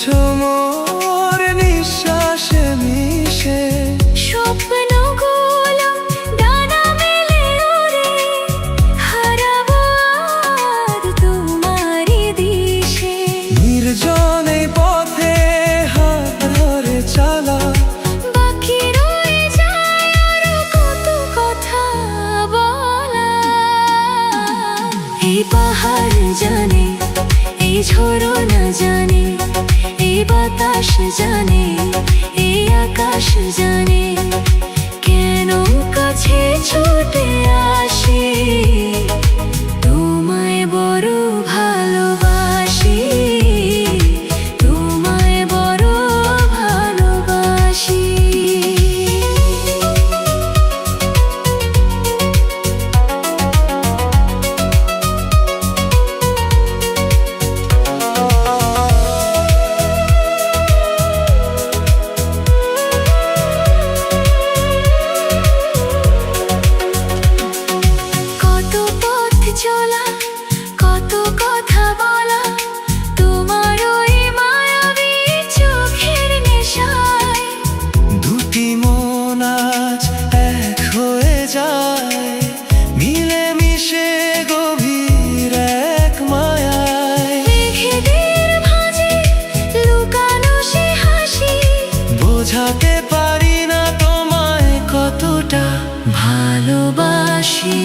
এসেছো মোর নিঃশ্বাসে মিশে, স্বপ্নগুলো ডানা মেলে ওড়ে, হারাবো আজ তোমারই দিশে। নির্জন এই পথে হাত ধরে চালা, বাকি রয়ে যায় আরো কত কথা বলা। এই পাহাড় জানে, এই ঝরনা জানে, এই বাতাস জানে, এই আকাশ জানে, কেন কাছে ছুটে আসি, তোমায় বড় ভালোবাসি, তোমায় বড় ভালোবাসি। কত পথ চলা, কত কথা বলা, তোমার ওই মায়াবী চোখের নেশায়। দুটি মন আজ এক হয়ে যায়, মিলে মিশে গভীর এক মায়ায়। মেঘেদের ভাঁজে লুকানো সে হাসি, বোঝাতে পারি না তোমায় কতটা ভালোবাসি।